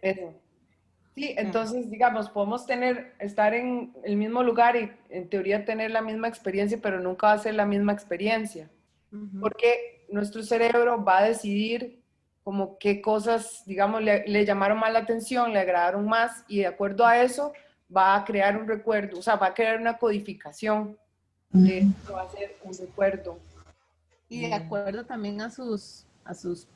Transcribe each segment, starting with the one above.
Eso. Sí, entonces, digamos, podemos estar en el mismo lugar y en teoría tener la misma experiencia, pero nunca va a ser la misma experiencia, Ujú. porque nuestro cerebro va a decidir como qué cosas, digamos, le llamaron más la atención, le agradaron más, y de acuerdo a eso va a crear un recuerdo, o sea, va a crear una codificación de esto, va a ser un recuerdo. Y de acuerdo también a sus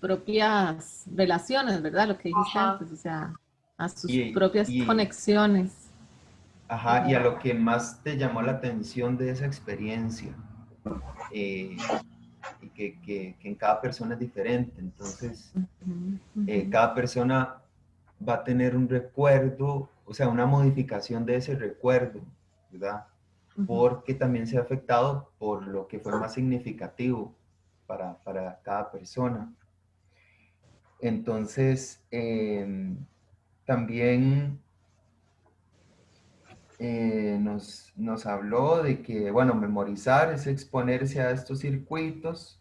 propias relaciones, ¿verdad? Lo que dijiste Ajá, antes, o sea, a sus Y, propias y, conexiones. ajá, y a lo que más te llamó la atención de esa experiencia. Y que en cada persona es diferente. Entonces, Ujú, ujú, cada persona va a tener un recuerdo, o sea, una modificación de ese recuerdo, ¿verdad? ujú. Porque también se ha afectado por lo que fue más significativo para cada persona. Entonces, también nos habló de que, bueno, memorizar es exponerse a estos circuitos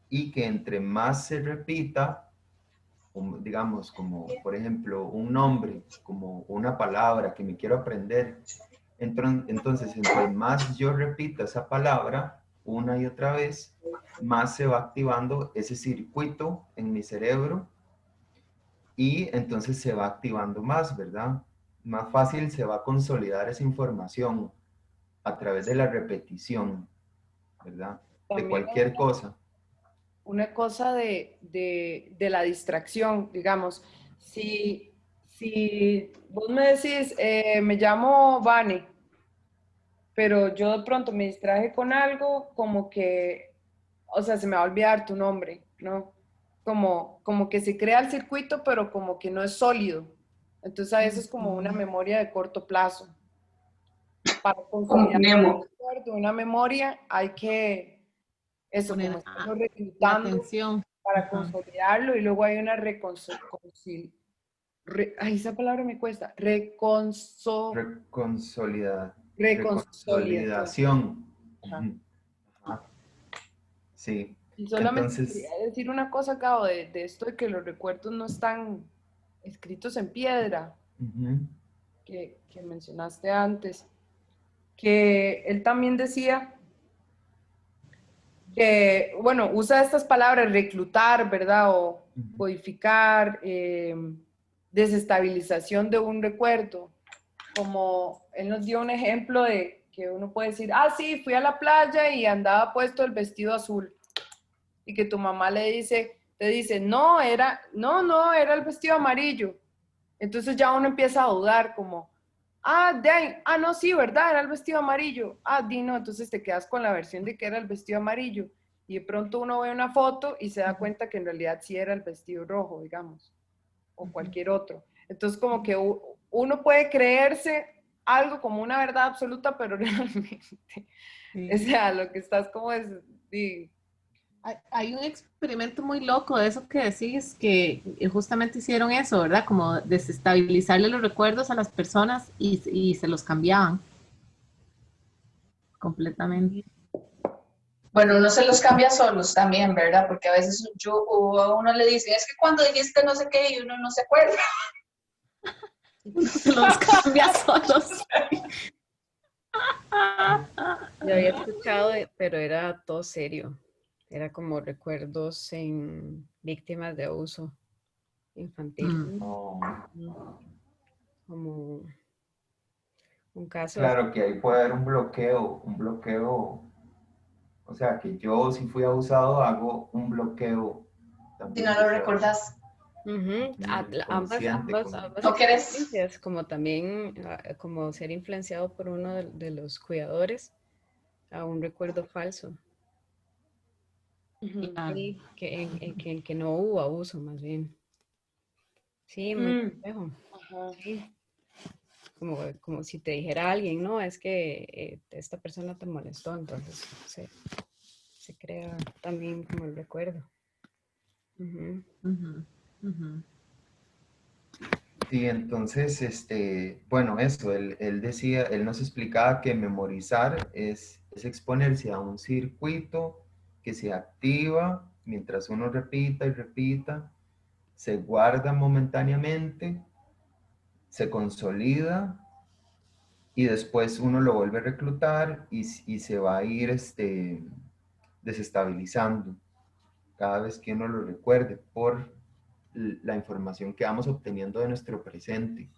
y que entre más se repita, digamos, como por ejemplo un nombre, como una palabra que me quiero aprender, entonces entre más yo repita esa palabra una y otra vez, más se va activando ese circuito en mi cerebro y entonces se va activando más, ¿verdad? Más fácil se va a consolidar esa información a través de la repetición, ¿verdad? De también cualquier cosa. una cosa de la distracción, digamos, si vos me decís, me llamo Vane, pero yo de pronto me distraje con algo, como que, o sea, se me va a olvidar tu nombre, ¿no? Como que se crea el circuito, pero como que no es sólido. Entonces a veces es como una memoria de corto plazo. Para Como consolidar un Nemo. recuerdo, una memoria, hay que, eso, como Poner estarlo la reclutando atención. para Ajá. consolidarlo y luego hay una ay, esa palabra me cuesta, reconsolidación. Reconsolidación. Ajá. Ajá. Sí. Y solamente quería Entonces, decir una cosa, Cabo, de esto de que los recuerdos no están escritos en piedra, ujú, que mencionaste antes, que él también decía que, bueno, usa estas palabras, reclutar, ¿verdad? O ujú. codificar, desestabilización de un recuerdo, como él nos dio un ejemplo de que uno puede decir, ah, sí, fui a la playa y andaba puesto el vestido azul, y que tu mamá te dice, no, era el vestido amarillo. Entonces ya uno empieza a dudar como, no, sí, ¿verdad? Era el vestido amarillo. No, entonces te quedas con la versión de que era el vestido amarillo. Y de pronto uno ve una foto y se da cuenta que en realidad sí era el vestido rojo, digamos, o cualquier otro. Entonces como que uno puede creerse algo como una verdad absoluta, pero realmente, o Sí. sea, lo que estás como es, Hay un experimento muy loco de eso que decís, que justamente hicieron eso, ¿verdad? Como desestabilizarle los recuerdos a las personas y se los cambiaban completamente. Bueno, uno se los cambia solos también, ¿verdad? Porque a veces a uno le dicen, es que cuando dijiste no sé qué y uno no se acuerda. Uno se los cambia solos. Yo había escuchado, pero era todo serio. Era como recuerdos en víctimas de abuso infantil. Mm. Oh, Mm, Como un caso así. claro que ahí puede haber un bloqueo, o sea, que yo si fui abusado hago un bloqueo Si no también lo desde recordás, Ujú, en el Ambas, inconsciente. ambas no querés. experiencias, como también como ser influenciado por uno de los cuidadores a un recuerdo falso, Claro. en que no hubo abuso, más bien. Sí, muy complejo. ajá. Sí, como si te dijera alguien, no, es que esta persona te molestó, entonces se crea también como el recuerdo. Ujú. Ujú, ujú. Sí, entonces, bueno, eso, él decía, él nos explicaba que memorizar es exponerse a un circuito que se activa mientras uno repita y repita, se guarda momentáneamente, se consolida y después uno lo vuelve a reclutar y se va a ir desestabilizando cada vez que uno lo recuerde por la información que vamos obteniendo de nuestro presente.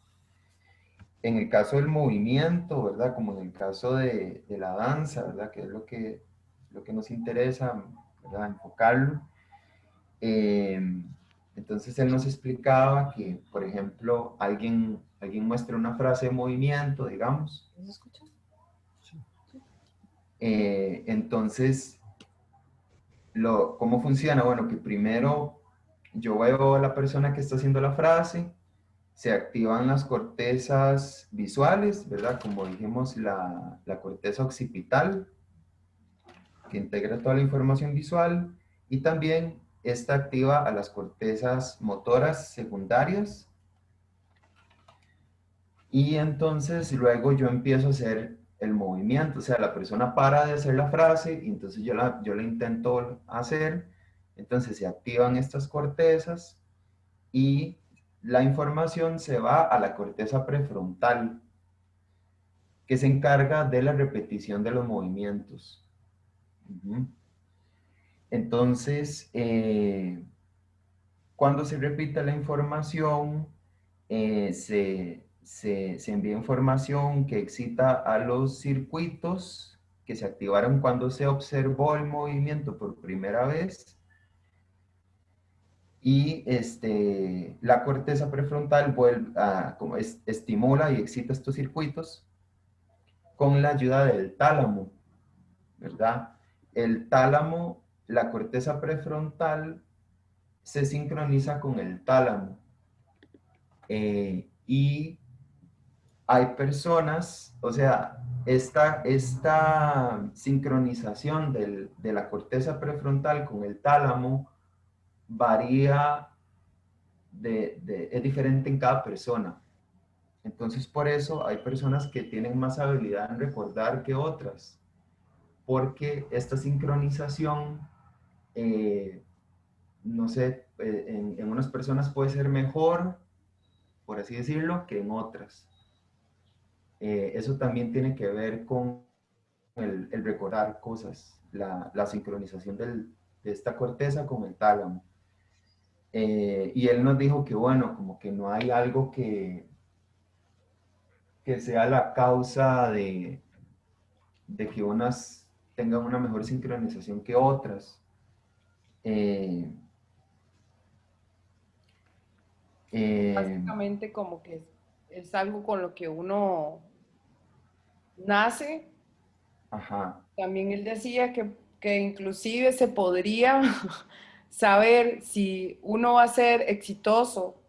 En el caso del movimiento, ¿verdad? Como en el caso de la danza, ¿verdad? Que es lo que nos interesa, ¿verdad? Enfocarlo. Entonces él nos explicaba que, por ejemplo, alguien muestra una frase de movimiento, digamos. ¿Se escucha? Entonces, ¿cómo funciona? Bueno, que primero yo veo a la persona que está haciendo la frase, se activan las cortezas visuales, ¿verdad? Como dijimos, la corteza occipital, que integra toda la información visual, y también esta activa a las cortezas motoras secundarias. Y entonces luego yo empiezo a hacer el movimiento, o sea, la persona para de hacer la frase y entonces yo la intento hacer, entonces se activan estas cortezas y la información se va a la corteza prefrontal, que se encarga de la repetición de los movimientos. Entonces, cuando se repite la información, se envía información que excita a los circuitos que se activaron cuando se observó el movimiento por primera vez. Y la corteza prefrontal como estimula y excita estos circuitos con la ayuda del tálamo, ¿verdad? El tálamo, la corteza prefrontal, se sincroniza con el tálamo. Y hay personas, o sea, esta sincronización de la corteza prefrontal con el tálamo varía, es diferente en cada persona. Entonces, por eso hay personas que tienen más habilidad en recordar que otras, porque esta sincronización, no sé, en unas personas puede ser mejor, por así decirlo, que en otras. Eso también tiene que ver con el recordar cosas, la sincronización de esta corteza con el tálamo. Y él nos dijo que, bueno, como que no hay algo que sea la causa de que unas tengan una mejor sincronización que otras. Básicamente como que es algo con lo que uno nace. Ajá. También él decía que inclusive se podría saber si uno va a ser exitoso,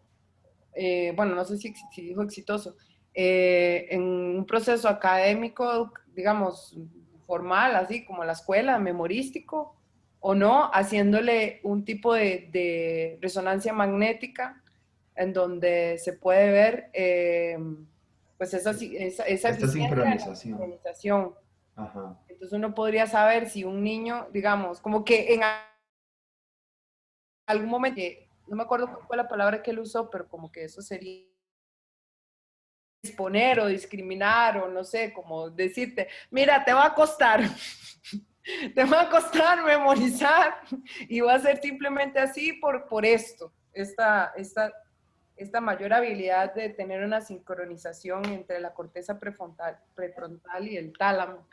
bueno, no sé si dijo exitoso, en un proceso académico, digamos, formal, así como la escuela, memorístico, o no, haciéndole un tipo de resonancia magnética en donde se puede ver pues esa Esta eficiencia de la sincronización. sincronización. Ajá. Entonces uno podría saber si un niño, digamos, como que en algún momento, no me acuerdo cuál fue la palabra que él usó, pero como que eso sería exponer o discriminar o no sé, como decirte, mira, te va a costar, te va a costar memorizar y va a ser simplemente así por esto, esta mayor habilidad de tener una sincronización entre la corteza prefrontal y el tálamo.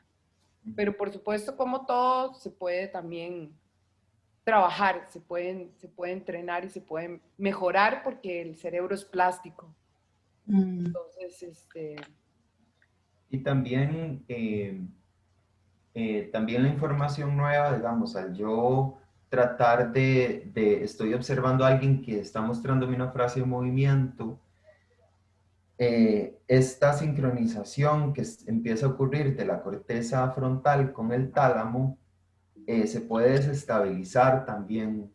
Pero por supuesto, como todo, se puede también trabajar, se puede entrenar y se puede mejorar porque el cerebro es plástico. Entonces, Y también, también la información nueva, digamos, al yo tratar estoy observando a alguien que está mostrándome una frase de movimiento, esta sincronización que empieza a ocurrir de la corteza frontal con el tálamo, se puede desestabilizar también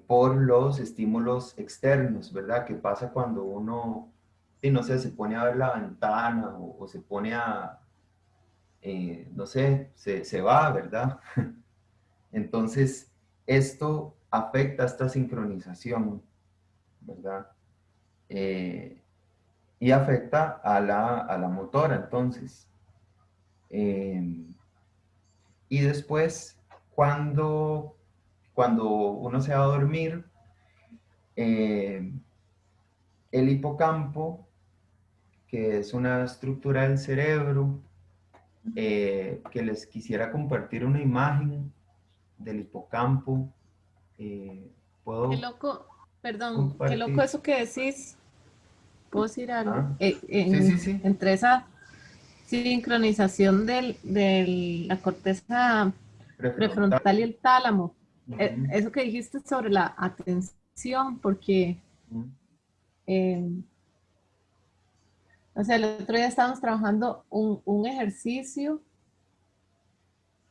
por los estímulos externos, ¿verdad? Que pasa cuando uno, sí, no sé, se pone a ver la ventana o se pone a, no sé, se va, ¿verdad? Entonces, esto afecta esta sincronización. ¿verdad? Y afecta a la motora, entonces. Y después, cuando uno se va a dormir, el hipocampo, que es una estructura del cerebro, que les quisiera compartir una imagen del hipocampo. Qué ¿Puedo loco, perdón, qué loco compartir? eso que decís. ¿Puedo decir algo? Ah, sí, sí, sí. Entre esa sincronización de la corteza Prefrontal. prefrontal y el tálamo. Ujú, Eso que dijiste sobre la atención, porque, ujú, eh, o sea, el otro día estábamos trabajando un ejercicio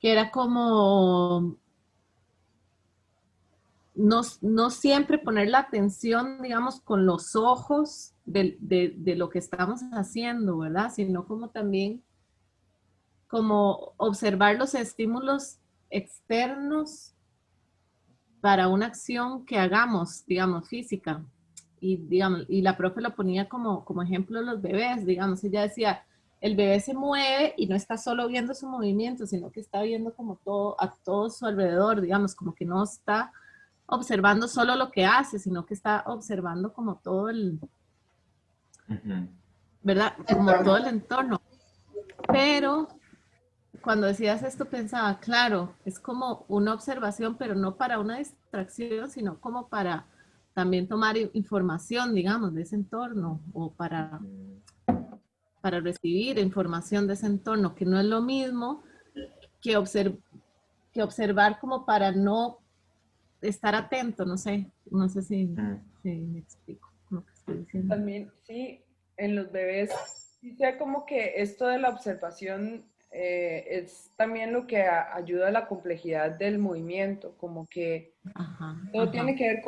que era como no siempre poner la atención, digamos, con los ojos de lo que estamos haciendo, ¿verdad? Sino como también como observar los estímulos externos para una acción que hagamos, digamos, física. Y, digamos, y la profe lo ponía como ejemplo los bebés, digamos, ella decía, el bebé se mueve y no está solo viendo su movimiento, sino que está viendo como todo, a todo su alrededor, digamos, como que no está observando solo lo que hace, sino que está observando como todo el, ujú. ¿verdad? Como todo el entorno. Pero cuando decías esto pensaba, claro, es como una observación, pero no para una distracción, sino como para también tomar información, digamos, de ese entorno o para recibir información de ese entorno, que no es lo mismo que, que observar como para no estar atento, no sé Mm, si me explico lo que estoy diciendo. También, sí, en los bebés, sí sé como que esto de la observación es también lo que ayuda a la complejidad del movimiento, como que Ajá, todo tiene ajá. que ver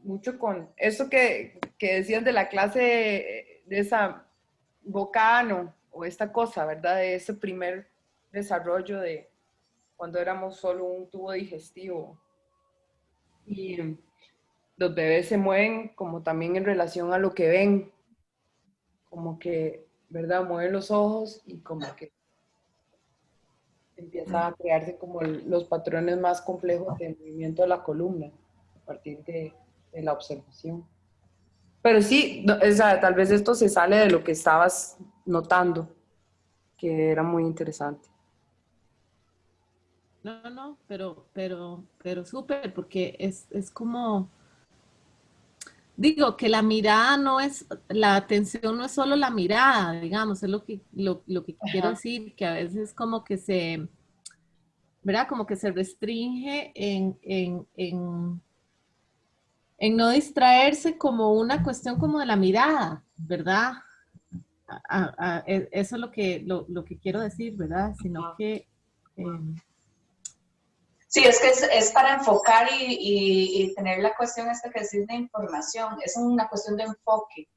mucho con eso que decías de la clase de esa Bocano o esta cosa, ¿verdad? De ese primer desarrollo de cuando éramos solo un tubo digestivo. Y los bebés se mueven como también en relación a lo que ven, como que, ¿verdad? Mueven los ojos y como que empieza a crearse como los patrones más complejos de movimiento de la columna a partir de la observación. Pero sí, o sea, tal vez esto se sale de lo que estabas notando, que era muy interesante. No, pero súper, porque es como, digo, que la mirada no es, la atención no es solo la mirada, digamos, es lo que quiero Ajá. decir, que a veces como que se, ¿verdad? Como que se restringe en no distraerse como una cuestión como de la mirada, ¿verdad? Eso es lo que quiero decir, ¿verdad? Sino que... Sí, es que es para enfocar y tener la cuestión esta que decís de información, es una cuestión de enfoque,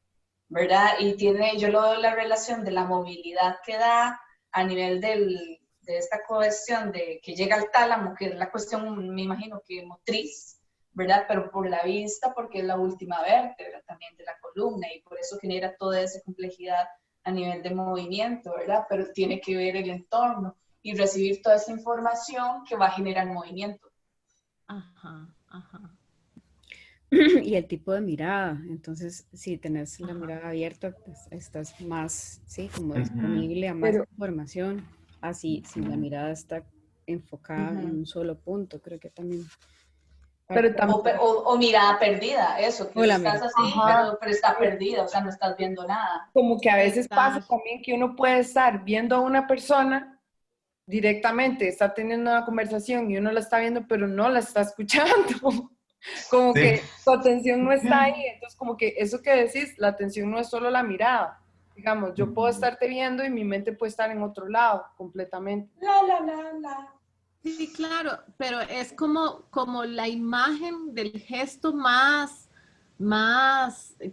¿verdad? Y tiene, yo lo veo la relación de la movilidad que da a nivel de esta cuestión de que llega al tálamo, que es la cuestión, me imagino que motriz, ¿verdad? Pero por la vista, porque es la última vértebra también de la columna y por eso genera toda esa complejidad a nivel de movimiento, ¿verdad? Pero tiene que ver el entorno y recibir toda esa información que va a generar movimiento. Ajá, ajá, Y el tipo de mirada, entonces si tenés la ajá. mirada abierta, pues estás más, sí, como ujú, disponible a más Pero, información, así si la ujú. mirada está enfocada en Ujú. un solo punto, creo que también pero parte, también, O mirada perdida, eso, que hola, estás mira, así, ajá, pero está perdida, o sea, no estás viendo nada. como que a veces pasa Exacto. también que uno puede estar viendo a una persona directamente, está teniendo una conversación y uno la está viendo, pero no la está escuchando. Como Sí. que tu atención no está ahí. Entonces, como que eso que decís, la atención no es solo la mirada. Digamos, yo puedo Ujú, estarte viendo y mi mente puede estar en otro lado completamente. La, la, la, la. Sí, claro, pero es como la imagen del gesto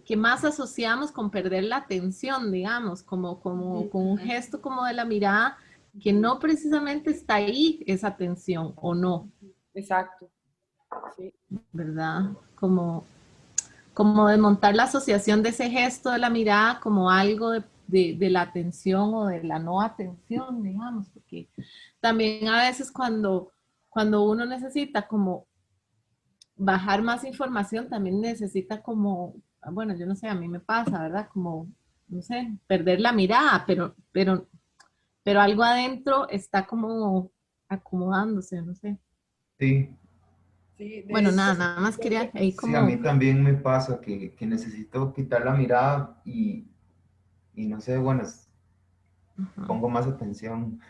que más asociamos con perder la atención, digamos, como con un gesto como de la mirada que no precisamente está ahí esa atención o no, Exacto. Sí. ¿verdad? Como, como desmontar la asociación de ese gesto de la mirada como algo de la atención o de la no atención, digamos, porque también a veces cuando uno necesita como bajar más información, también necesita como, bueno, yo no sé, a mí me pasa, ¿verdad? Como, no sé, perder la mirada, pero algo adentro está como acomodándose, no sé. Sí, Sí, de Bueno, hecho, nada más quería ahí sí, a mí como, también me pasa que necesito quitar la mirada y no sé, bueno, ajá, pongo más atención.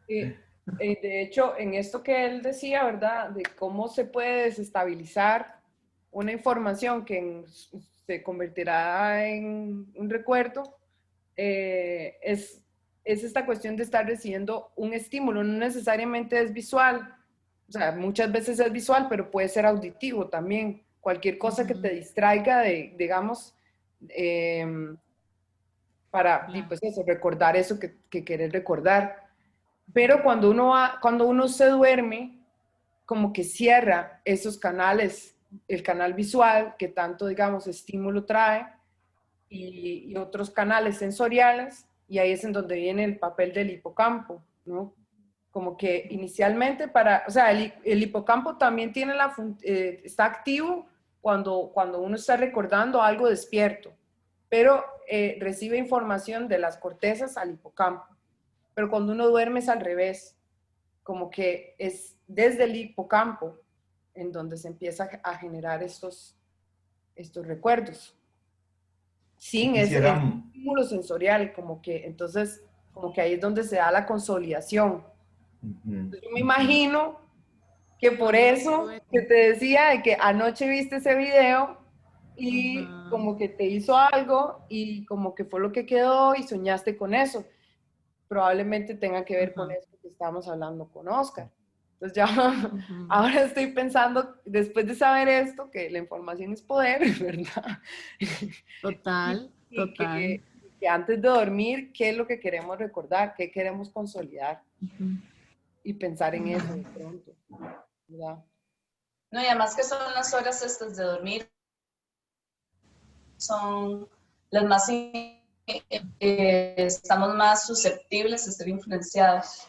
de hecho, en esto que él decía, ¿verdad? De cómo se puede desestabilizar una información que se convertirá en un recuerdo, es esta cuestión de estar recibiendo un estímulo, no necesariamente es visual, o sea, muchas veces es visual, pero puede ser auditivo también. Cualquier cosa que te ujú, distraiga de, digamos, eh, para, y claro, pues eso, recordar eso que querés recordar. Pero cuando uno se duerme, como que cierra esos canales, el canal visual que tanto, digamos, estímulo trae y otros canales sensoriales, y ahí es en donde viene el papel del hipocampo, ¿no? Como que inicialmente o sea, el hipocampo también tiene está activo cuando uno está recordando algo despierto, pero recibe información de las cortezas al hipocampo. Pero cuando uno duerme es al revés, como que es desde el hipocampo en donde se empieza a generar estos recuerdos, Yo sin quisiera, ese estímulo sensorial, como que entonces, como que ahí es donde se da la consolidación. ujú, Yo me imagino que por eso que bueno, te decía de que anoche viste ese video y ajá, como que te hizo algo y como que fue lo que quedó y soñaste con eso. Probablemente tenga que ver con ajá, esto que estábamos hablando con Oscar. Entonces ya ujú. ahora estoy pensando, después de saber esto, que la información es poder, ¿verdad? Total, Y total. que antes de dormir, ¿qué es lo que queremos recordar? ¿Qué queremos consolidar? Ujú, Y pensar en eso ujú. de pronto, ¿verdad? No, y además que son las horas estas de dormir, son las más, estamos más susceptibles a ser influenciados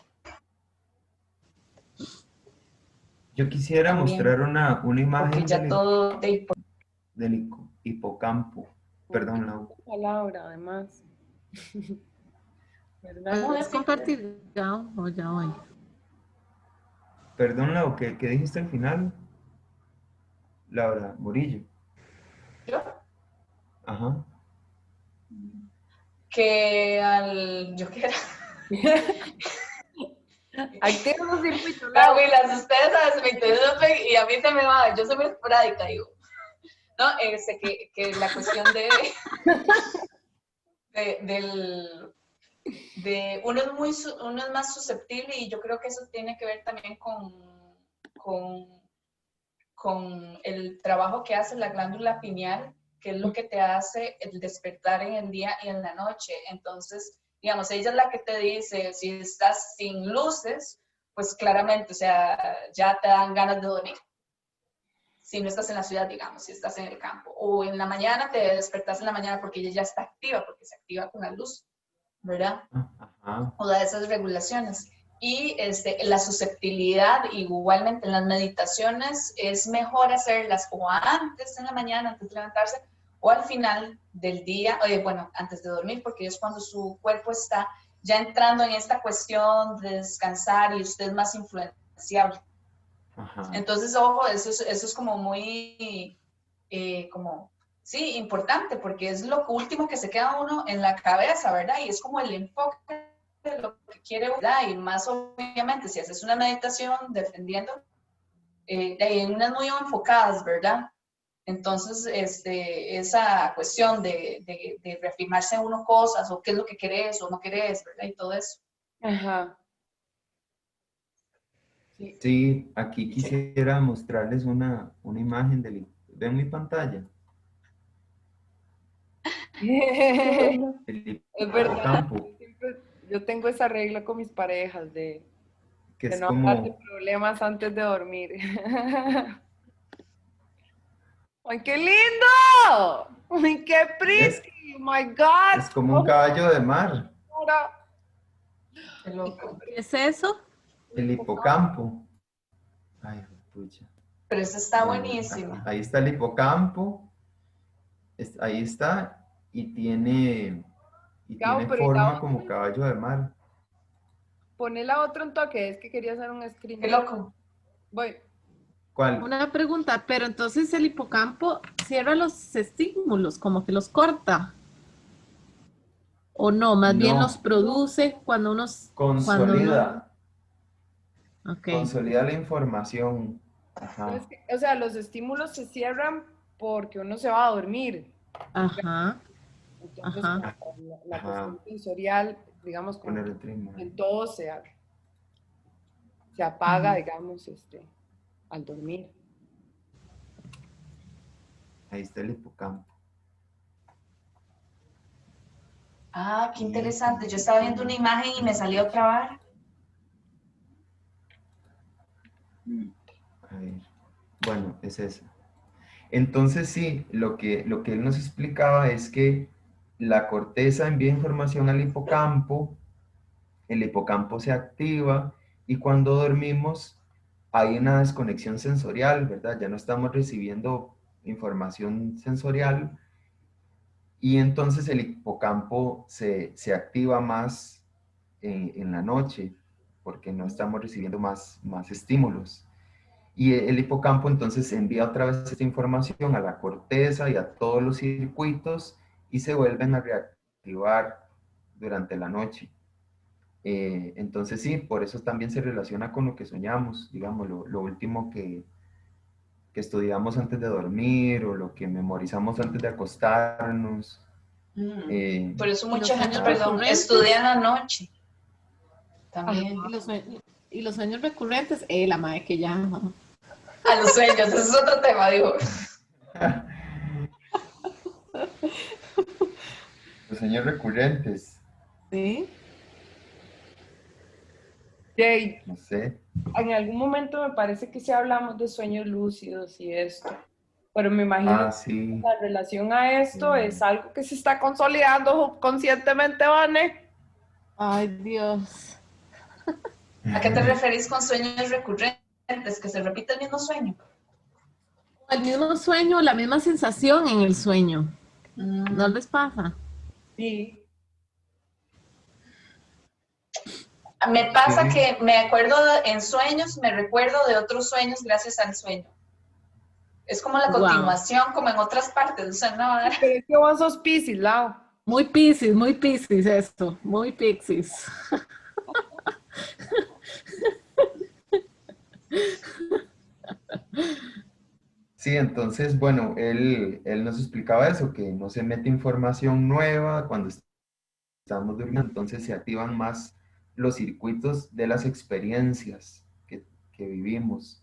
yo quisiera también, mostrar una porque imagen ya todo, del hipocampo. Perdón, Lau. Una palabra, además, ¿verdad? no, ¿Puedes sí, compartir ya o ya voy? Perdón, Lau, ¿qué dijiste al final? Laura Murillo. yo, Ajá. que al, yo qué era, Activa los circuitos, Lau. las ustedes a veces me interrumpen y a mí se me va, yo soy muy esporádica, digo, no, que la cuestión del uno es más susceptible y yo creo que eso tiene que ver también con, con el trabajo que hace la glándula pineal, que es lo que te hace el despertar en el día y en la noche. Entonces, digamos, ella es la que te dice, si estás sin luces, pues claramente, o sea, ya te dan ganas de dormir. Si no estás en la ciudad, digamos, si estás en el campo. O en la mañana te despertas en la mañana porque ella ya está activa, porque se activa con la luz, ¿verdad? Ajá. O da esas regulaciones. Y la susceptibilidad, igualmente en las meditaciones, es mejor hacerlas o antes en la mañana, antes de levantarse, o al final del día, bueno, antes de dormir, porque es cuando su cuerpo está ya entrando en esta cuestión de descansar y usted es más influenciable. Ajá. Entonces, ojo, eso es como muy, como, sí, importante, porque es lo último que se queda uno en la cabeza, ¿verdad? Y es como el enfoque de lo que quiere, ¿verdad? Y más obviamente, si haces una meditación defendiendo, hay unas muy enfocadas, ¿verdad? Entonces, esa cuestión de reafirmarse a uno cosas, o qué es lo que querés o no querés, ¿verdad? Y todo eso. Ajá. Sí. Sí, aquí quisiera mostrarles una imagen ¿ven mi pantalla? El Es verdad, hipocampo, yo tengo esa regla con mis parejas que de es no hablar de como, problemas antes de dormir. ¡Ay, qué lindo! ¡Ay, qué Es, pretty! ¡Oh, my God! es como un caballo de mar, Ahora, Qué loco. ¿Qué es eso? el hipocampo. Ay, pucha. Pero eso está Bueno, buenísimo. ahí está el hipocampo, ahí está, y Gabo, tiene pero ¿y la forma otra? como caballo de mar. Poné la otra un toque, es que quería hacer un screen. Qué loco. Voy. ¿Cuál? Una pregunta, pero entonces el hipocampo cierra los estímulos, como que los corta, o no, más bien los No, produce cuando cuando uno, consolida, ok, consolida la información. Pero es Ajá, que, o sea, los estímulos se cierran porque uno se va a dormir. ajá, Entonces, ajá, como la cuestión ajá, sensorial, digamos, como poner el ritmo. en todo se apaga, ajá. digamos, al dormir. Ahí está el hipocampo. Ah, qué Y interesante. como Yo que estaba viendo una tiene imagen y me salió otra vara. A ver, bueno, es eso. Entonces sí, lo que él nos explicaba es que la corteza envía información al hipocampo, el hipocampo se activa y cuando dormimos hay una desconexión sensorial, ¿verdad? Ya no estamos recibiendo información sensorial y entonces el hipocampo se activa más en la noche porque no estamos recibiendo más estímulos. Y el hipocampo entonces envía otra vez esta información a la corteza y a todos los circuitos y se vuelven a reactivar durante la noche. Entonces sí, por eso también se relaciona con lo que soñamos, digamos, lo último que estudiamos antes de dormir o lo que memorizamos antes de acostarnos. Por eso ¿Y los mucha gente, sueños perdón, recurrentes? estudia en la noche Ajá. también. Y los sueños recurrentes, la madre que llama. A los sueños, ese es otro tema, digo. Los sueños recurrentes, ¿Sí? Jay, no sé. en algún momento me parece que sí hablamos de sueños lúcidos y esto, pero me imagino Ah, que sí. la relación a esto es algo que se está consolidando subconscientemente, ¿vale? Ay, Dios. ¿A qué te referís con sueños recurrentes? Que se repite el mismo sueño. El mismo sueño, la misma sensación en el sueño. ¿No Mm. les pasa? Sí. Me pasa Sí. que me acuerdo en sueños, me recuerdo de otros sueños gracias al sueño. Es como la Wow. continuación, como en otras partes. O sea, no, Pero es que vos sos Piscis, Lau. Muy Piscis esto, muy Piscis. Sí, entonces, bueno, él nos explicaba eso, que no se mete información nueva cuando estamos durmiendo, entonces se activan más los circuitos de las experiencias que vivimos.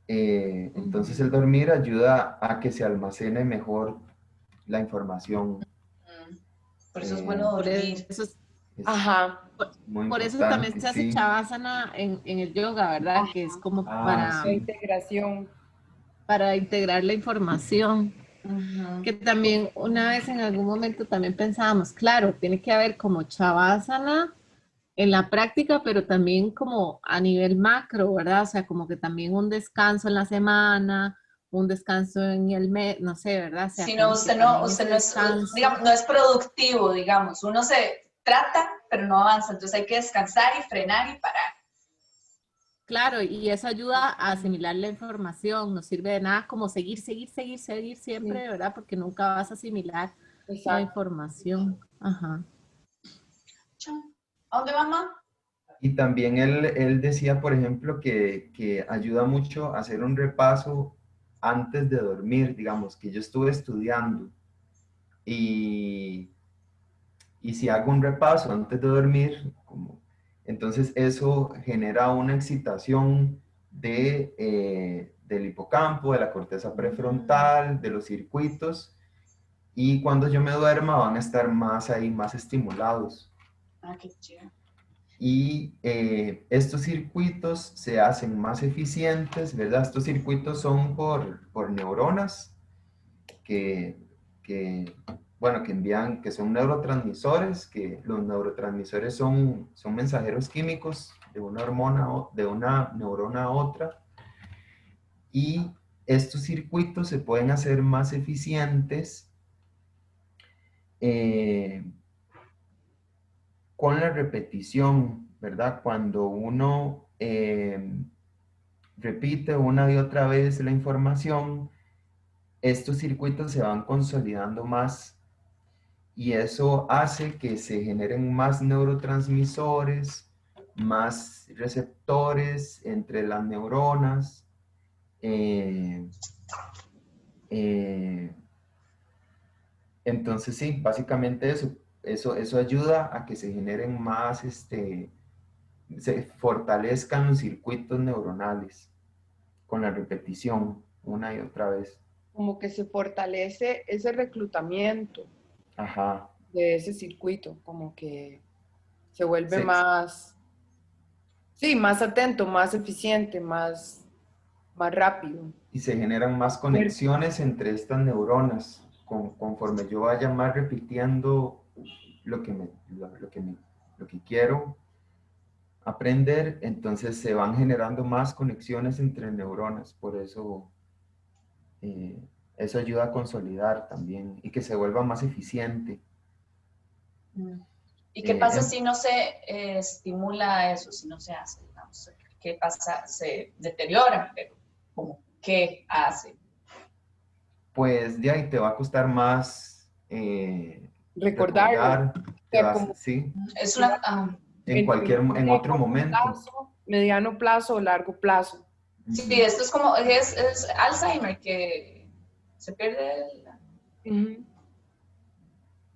Entonces el dormir ayuda a que se almacene mejor la información. por eso es bueno Por dormir. eso, Es Ajá. muy por eso también importante, se hace sí. Shavasana en el yoga, ¿verdad? Que es como Ah, La sí. integración. para integrar la información. Ujú. Que también una vez en algún momento también pensábamos, claro, tiene que haber como Shavasana en la práctica, pero también como a nivel macro, ¿verdad? O sea, como que también un descanso en la semana, un descanso en el mes, no sé, ¿verdad? O sea, Si no, como que también ese usted no es, descanso. digamos, no es productivo, digamos. Uno se trata, pero no avanza. Entonces hay que descansar y frenar y parar. Claro, y eso ayuda a asimilar la información, no sirve de nada como seguir Sí, siempre, ¿verdad? Porque nunca vas a asimilar la exacto. información. Ajá. ¿A dónde, mamá? Y también él decía, por ejemplo, que ayuda mucho a hacer un repaso antes de dormir, digamos, que yo estuve estudiando y, y si hago un repaso antes de dormir, entonces eso genera una excitación del hipocampo, de la corteza prefrontal, de los circuitos, y cuando yo me duerma van a estar más ahí, más estimulados. Ah, qué chido. Y estos circuitos se hacen más eficientes, ¿verdad? Estos circuitos son por neuronas bueno, que envían, que son neurotransmisores, que los neurotransmisores son mensajeros químicos de una hormona, de una neurona a otra, y estos circuitos se pueden hacer más eficientes con la repetición, ¿verdad? Cuando uno repite una y otra vez la información, estos circuitos se van consolidando más y eso hace que se generen más neurotransmisores, más receptores entre las neuronas. Entonces sí, básicamente eso ayuda a que se generen más, se fortalezcan los circuitos neuronales con la repetición una y otra vez. Como que se fortalece ese reclutamiento Ajá. de ese circuito, como que se vuelve Sí, más, sí, más atento, más eficiente, más rápido. y se generan más conexiones entre estas neuronas conforme yo vaya más repitiendo lo que quiero aprender, entonces se van generando más conexiones entre neuronas, por eso eso ayuda a consolidar también y que se vuelva más eficiente. ¿Y qué pasa En- si no se estimula eso, si no se hace, digamos? ¿Qué pasa? Se deteriora, pero ¿cómo? ¿Qué hace? Pues de ahí te va a costar más Recordarlo. O recordar, sea, como sí, Es una... en otro momento. Mediano plazo o largo plazo. sí, Ujú. esto es como, es Alzheimer, que se pierde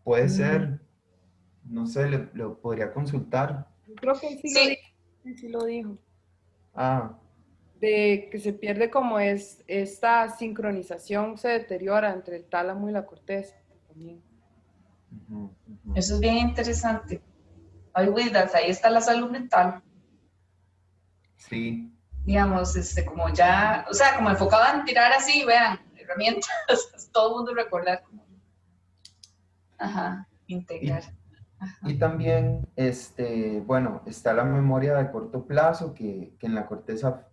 Puede ser, no sé, lo podría consultar. Yo creo que sí lo dijo, Sí, sí lo dijo. Ah, De que se pierde como es esta sincronización, se deteriora entre el tálamo y la corteza también. ujú, ujú. eso es bien interesante. Ay, Widas, ahí está la salud mental, Sí, digamos, como ya, o sea, como enfocado en tirar así, vean, herramientas, todo el mundo recordar como, ajá, integrar. y, Ajá. y también, bueno, está la memoria de corto plazo, que en la corteza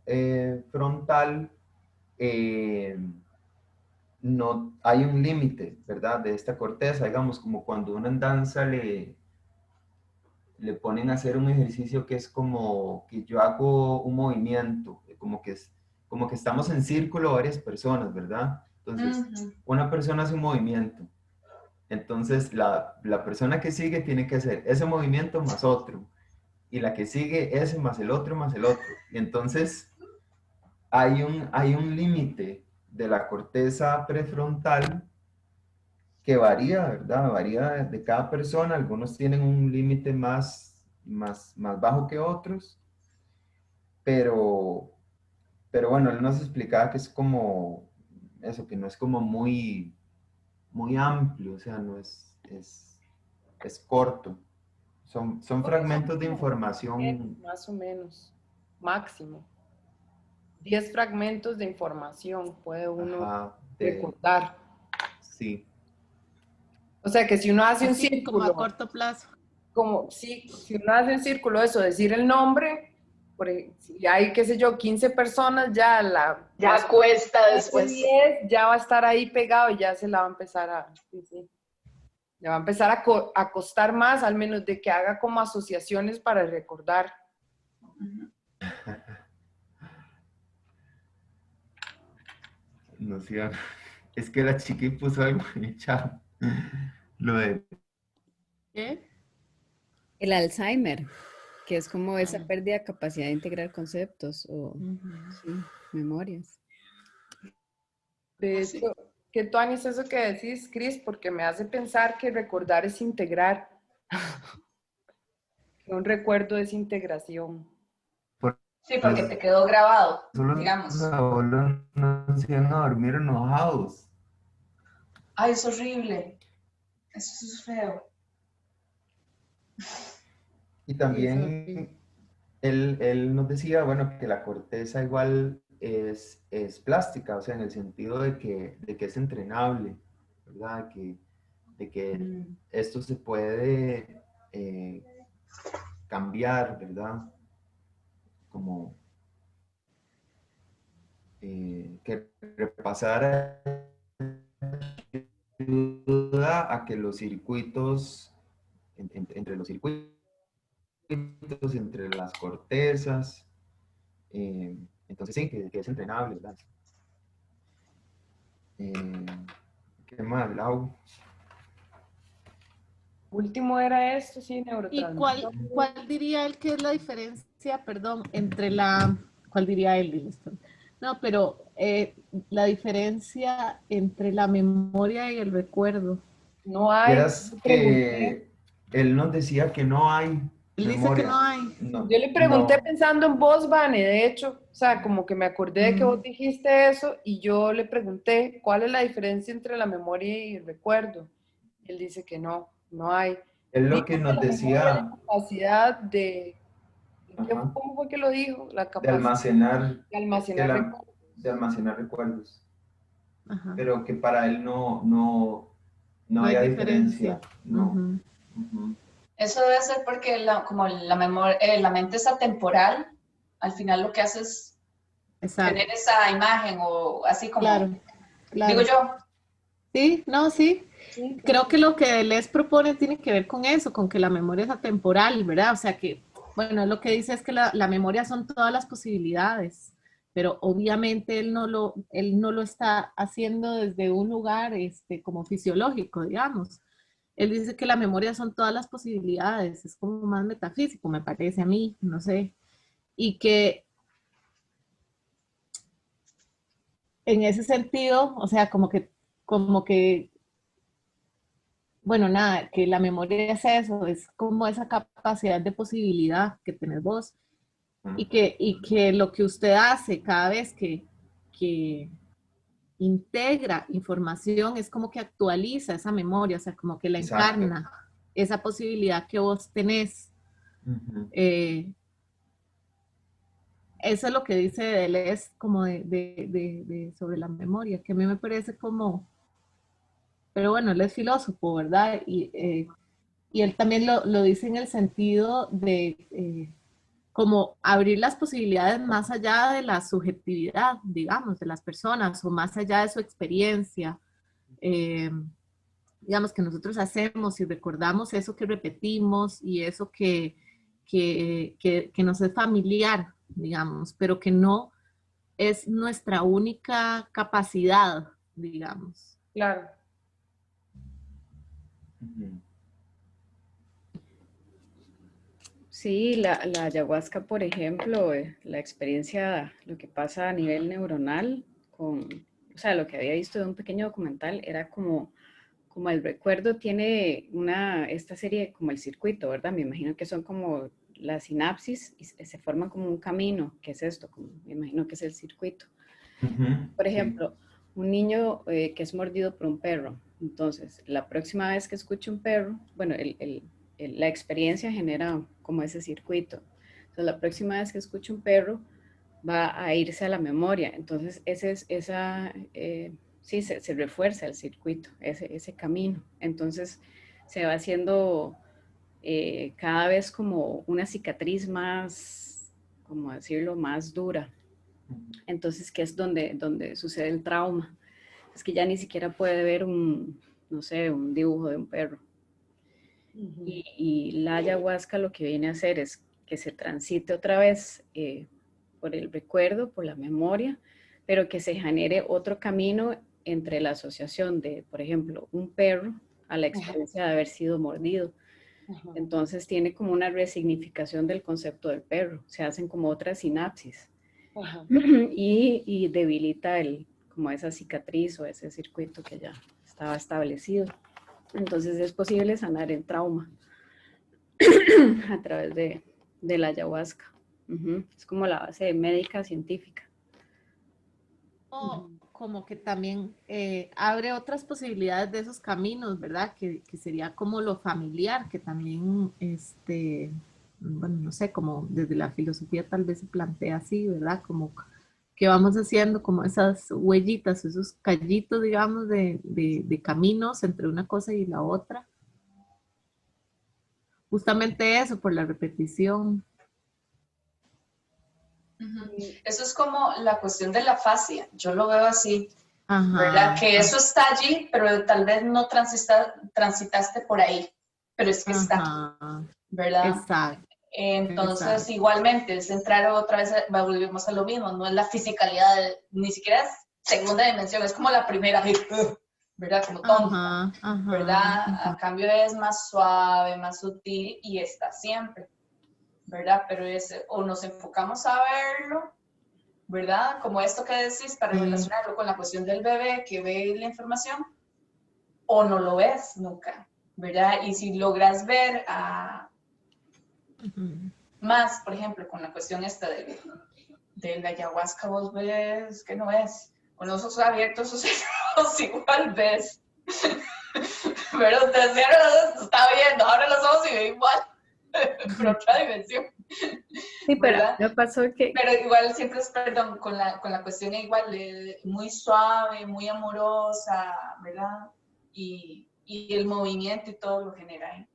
frontal no hay un límite, ¿verdad? De esta corteza, digamos, como cuando uno en danza le ponen a hacer un ejercicio que es como que yo hago un movimiento, como que estamos en círculo varias personas, ¿verdad? Entonces, Ujú. una persona hace un movimiento, entonces la persona que sigue tiene que hacer ese movimiento más otro, y la que sigue ese más el otro más el otro. Y entonces hay un límite de la corteza prefrontal que varía, ¿verdad? Varía de cada persona. Algunos tienen un límite más bajo que otros, pero, pero bueno, él nos explicaba que es como eso, que no es como muy amplio, o sea, no es corto. Son fragmentos de información. Más o menos, máximo. 10 fragmentos de información puede uno Ajá, recordar. sí, O sea que si uno hace un Así como a círculo, corto plazo. como si uno hace un círculo, eso, decir el nombre, si hay, qué sé yo, 15 personas, ya Ya cuesta después. 10 ya va a estar ahí pegado y ya se la va a empezar le va a empezar a costar más, al menos de que haga como asociaciones para recordar. no sé, es que la chiqui puso algo en el chat, lo de, ¿Qué? El Alzheimer, que es como esa pérdida de capacidad de integrar conceptos o sí, memorias. De Sí. hecho, que tú, Ani, es eso que decís, Cris, porque me hace pensar que recordar es integrar, que un recuerdo es integración. por Sí, porque te quedó grabado, eso los digamos. abuelos no se iban a dormir enojados. Ay, es horrible. Eso es feo. Y Eso, también él nos decía, bueno, que la corteza igual es plástica, o sea, en el sentido de que es entrenable, ¿verdad? De que mm, esto se puede cambiar, ¿verdad? Como que repasar ayuda a que los circuitos, entre los circuitos, entre las cortezas, entonces sí, que es entrenable, ¿verdad? Eh, ¿Qué más, Lau? Último era esto, sí, ¿y neurotransmisor. cuál diría él que es la diferencia, perdón, entre la, cuál diría él? Listo. No, pero la diferencia entre la memoria y el recuerdo. No hay, Vieras yo pregunté. que él nos decía que no hay Él dice que no memoria. hay. No, Yo le pregunté no. pensando en vos, Vane, de hecho, o sea, como que me acordé de que vos Mm, dijiste eso y yo le pregunté cuál es la diferencia entre la memoria y el recuerdo. Él dice que no, no hay. Él lo Dijo que que nos la memoria es decía, la capacidad de, ajá, ¿cómo fue que lo dijo? La de capacidad almacenar, de que almacenar recuerdos. de almacenar recuerdos, ajá. pero que para él no No hay había diferencia, diferencia. no. Ujú, Ujú. Eso debe ser porque como la memoria, la mente es atemporal, al final lo que hace es tener exacto. esa imagen o así como, Claro, digo claro. yo, Sí, no, sí. Sí, puede Creo ser. que lo que les propone tiene que ver con eso, con que la memoria es atemporal, ¿verdad? O sea que, bueno, lo que dice es que la memoria son todas las posibilidades, pero obviamente él no lo está haciendo desde un lugar como fisiológico, digamos. Él dice que la memoria son todas las posibilidades, es como más metafísico, me parece a mí, no sé. Y que en ese sentido, o sea, como que bueno, nada, que la memoria es eso, es como esa capacidad de posibilidad que tenés vos y que lo que usted hace cada vez que integra información es como que actualiza esa memoria, o sea, como que la Exacto. encarna, esa posibilidad que vos tenés. Ujú. Eh, Eso es lo que dice Deleuze como sobre la memoria, que a mí me parece como, pero bueno, él es filósofo, ¿verdad? Y él también lo dice en el sentido de como abrir las posibilidades más allá de la subjetividad, digamos, de las personas o más allá de su experiencia. Eh, digamos, que nosotros hacemos y recordamos eso que repetimos y eso que nos es familiar, digamos, pero que no es nuestra única capacidad, digamos. Claro. Ujú. Sí, la ayahuasca, por ejemplo, la experiencia, lo que pasa a nivel neuronal o sea, lo que había visto de un pequeño documental era como el recuerdo tiene esta serie como el circuito, ¿verdad? Me imagino que son como las sinapsis y se forman como un camino, que es esto, me imagino que es el circuito. Ujú. Por Sí. ejemplo, un niño que es mordido por un perro. Entonces, la próxima vez que escuche un perro, bueno, la experiencia genera como ese circuito. Entonces, la próxima vez que escuche un perro, va a irse a la memoria. Entonces, sí, se refuerza el circuito, ese camino. Entonces, se va haciendo cada vez como una cicatriz más, como decirlo, más dura. Ujú. Entonces, que es donde sucede el trauma. Es que ya ni siquiera puede ver no sé, un dibujo de un perro. Ujú. Y la ayahuasca lo que viene a hacer es que se transite otra vez por el recuerdo, por la memoria, pero que se genere otro camino entre la asociación de, por ejemplo, un perro a la Ajá, experiencia de haber sido mordido. ajá, Entonces tiene como una resignificación del concepto del perro, se hacen como otras sinapsis. ajá. Y debilita como esa cicatriz o ese circuito que ya estaba establecido. Entonces es posible sanar el trauma a través de la ayahuasca. Es como la base médica científica. O Ujú. como que también abre otras posibilidades de esos caminos, ¿verdad? Que sería como lo familiar, que también, bueno, no sé, como desde la filosofía tal vez se plantea así, ¿verdad? Como que vamos haciendo como esas huellitas, esos callitos, digamos, de caminos entre una cosa y la otra. Justamente eso, por la repetición. Eso es como la cuestión de la fascia, yo lo veo así, ¿verdad? Ajá, Que eso está allí, pero tal vez no transitaste por ahí, pero es que está, ajá, ¿verdad? exacto, Entonces, exacto. igualmente, es entrar otra vez, volvemos a lo mismo, no es la fisicalidad, ni siquiera es segunda dimensión, es como la primera, ¿verdad? Como tonta, Ajá, ajá, ¿verdad? A ajá. cambio es más suave, más sutil y está siempre, ¿verdad? Pero es, o nos enfocamos a verlo, ¿verdad? Como esto que decís, para Sí. relacionarlo con la cuestión del bebé que ve la información, o no lo ves nunca, ¿verdad? Y si logras ver Ujú. más, por ejemplo, con la cuestión esta de la ayahuasca, vos ves que no ves, con los ojos abiertos o cerrados igual ves, pero te cierras, está viendo, abre los ojos y ve igual, pero otra dimensión, Sí, pero ¿verdad? me pasó que, Pero igual siempre es, perdón, con la cuestión igual muy suave, muy amorosa, ¿verdad? Y el movimiento y todo lo genera ahí.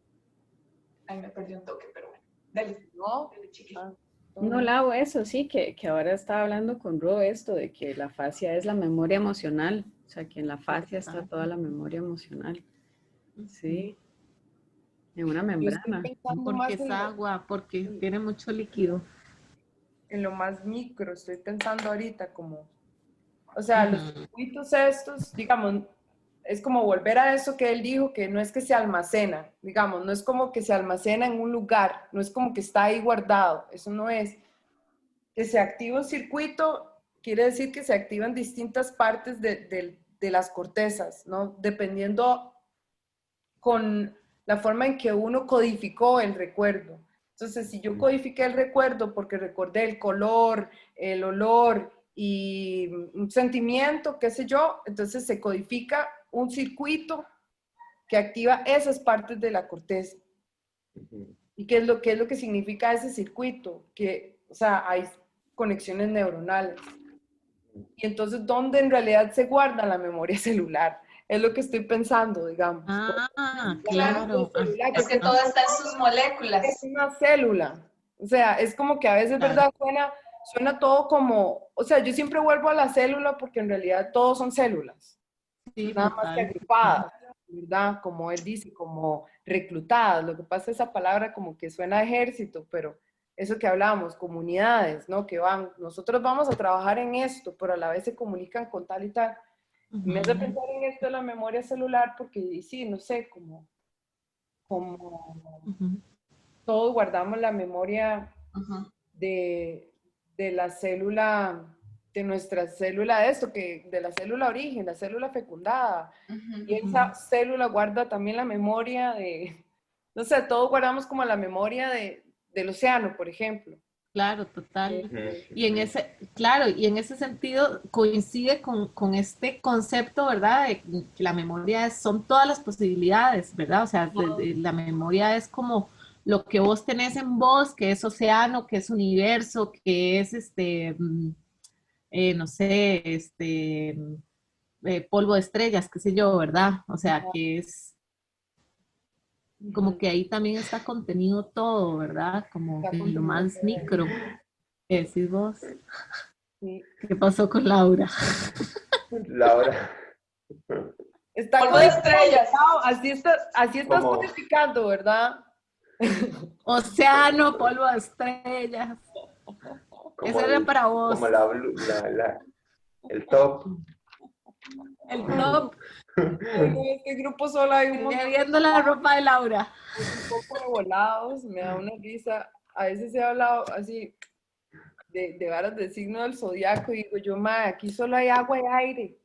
Ahí me perdí un toque, pero bueno. Dale, ¿No? dale, chiqui. Ah, todo no, bien. Lau, eso sí, que ahora estaba hablando con Ro esto de que la fascia es la memoria emocional, o sea, que en la fascia está toda la memoria emocional, sí, en una Yo estoy membrana. pensando Porque más es agua, porque tiene mucho líquido. en lo más micro, estoy pensando ahorita como, o sea, los Ujú. circuitos estos, digamos, es como volver a eso que él dijo, que no es que se almacena, digamos, no es como que se almacena en un lugar, no es como que está ahí guardado, eso no es. Que se activa un circuito, quiere decir que se activan distintas partes de las cortezas, ¿no? Dependiendo con la forma en que uno codificó el recuerdo. Entonces, si yo codifiqué el recuerdo porque recordé el color, el olor y un sentimiento, qué sé yo, entonces se codifica un circuito que activa esas partes de la corteza. ¿Y qué es lo que significa ese circuito? Que, o sea, hay conexiones neuronales. Y entonces, ¿dónde en realidad se guarda la memoria celular? Es lo que estoy pensando, digamos. Ah, La memoria claro. celular, Es que porque todo está en sus es moléculas. una célula. O sea, es como que a veces, Claro. ¿verdad? Suena todo como, o sea, yo siempre vuelvo a la célula porque en realidad todos son células, Sí, nada más que total. agrupadas, ¿verdad? Como él dice, como reclutadas. Lo que pasa es esa palabra como que suena a ejército, pero eso que hablábamos, comunidades, ¿no? Que van, nosotros vamos a trabajar en esto, pero a la vez se comunican con tal y tal. Y me hace Ujú, pensar en esto de la memoria celular porque, y sí, no sé, como ujú. todos guardamos la memoria Ujú, de la célula, de nuestra célula de esto, que de la célula origen, la célula fecundada. Y ujú. esa célula guarda también la memoria de, no sé, todos guardamos como la memoria del océano, por ejemplo. Claro, total. Eh, Y en ese, claro, y en ese sentido coincide con este concepto, ¿verdad? De que la memoria son todas las posibilidades, ¿verdad? O sea, la memoria es como lo que vos tenés en vos, que es océano, que es universo, que es no sé, polvo de estrellas, qué sé yo, ¿verdad? O sea, que es como ujú, que ahí también está contenido todo, ¿verdad? Como está en lo contenido más todo. micro. ¿Qué decís vos? Sí. ¿Qué pasó con Laura? Laura, Está Polvo de codificando, estrellas. Pau, así estás como, codificando, ¿verdad? Océano, polvo de estrellas. como Esa era para como vos. el top. El top. Ay, no, en este grupo solo hay un montón Viendo la ropa de Laura. un poco de volados, me da una risa. A veces he hablado así de varas del signo del zodiaco y digo yo, ma, aquí solo hay agua y aire.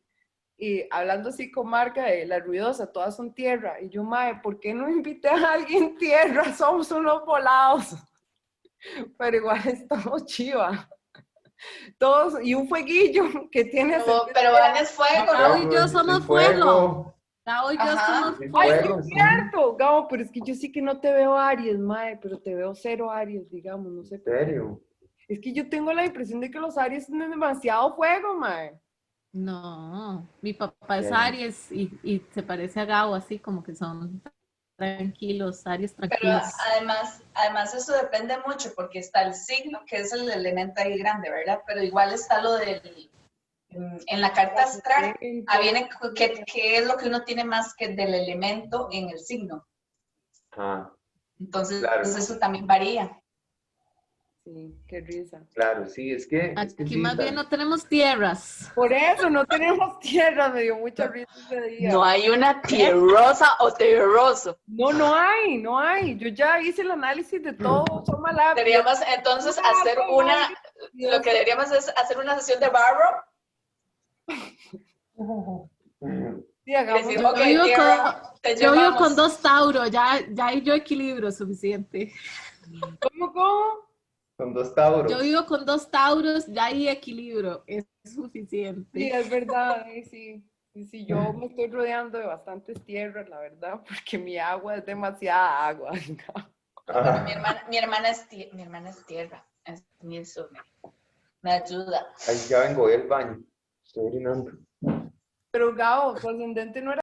Y hablando así con Marca de la ruidosa, todas son tierra. Y yo, ma, ¿por qué no invité a alguien tierra? Somos unos volados. Pero igual estamos chiva. Todos, y un fueguillo que tiene Pero ascendencia. Van es fuego, Pau y ¿no? yo Yo soy somos fuego. fuego. Gabo y yo Ajá. somos Sí, Ay, sí fuego, es sí. cierto, Gabo, pero es que yo sí que no te veo Aries, mae, pero te veo cero Aries, digamos, no sé ¿En por qué. serio? Es que yo tengo la impresión de que los Aries tienen demasiado fuego, mae. No, mi papá es Bien. Aries y se parece a Gabo, así como que son tranquilos, Aries Pero tranquilos. además eso depende mucho porque está el signo, que es el elemento ahí grande, ¿verdad? Pero igual está lo del, en la carta astral, viene qué es lo que uno tiene más que del elemento en el signo. Ah, Entonces, claro, eso también varía. Sí, qué risa. claro, sí, es que Aquí sí, más bien no tenemos tierras. Por eso no tenemos tierra, me dio mucha risa ese día. No hay una tierrosa o tierroso. No, no hay, no hay. Yo ya hice el análisis de todo, son malas. Deberíamos entonces hacer lo que deberíamos es hacer una sesión de barro Sí, y hagamos. decir, Yo ok, vivo tierra, te Yo vivo con llevamos. 2 Tauro, ya hay yo equilibrio suficiente. ¿Cómo? Con 2 Yo Tauros. vivo con 2 Tauros, ya hay equilibrio, es Sí, suficiente. es verdad, sí. Sí, yo me estoy rodeando de bastantes tierras, la verdad, porque mi agua es demasiada agua. Bueno, Ah, mi hermana es tierra. Eso me ayuda. ahí ya vengo, voy al baño. Estoy orinando. Pero Gabo, tu ascendente no era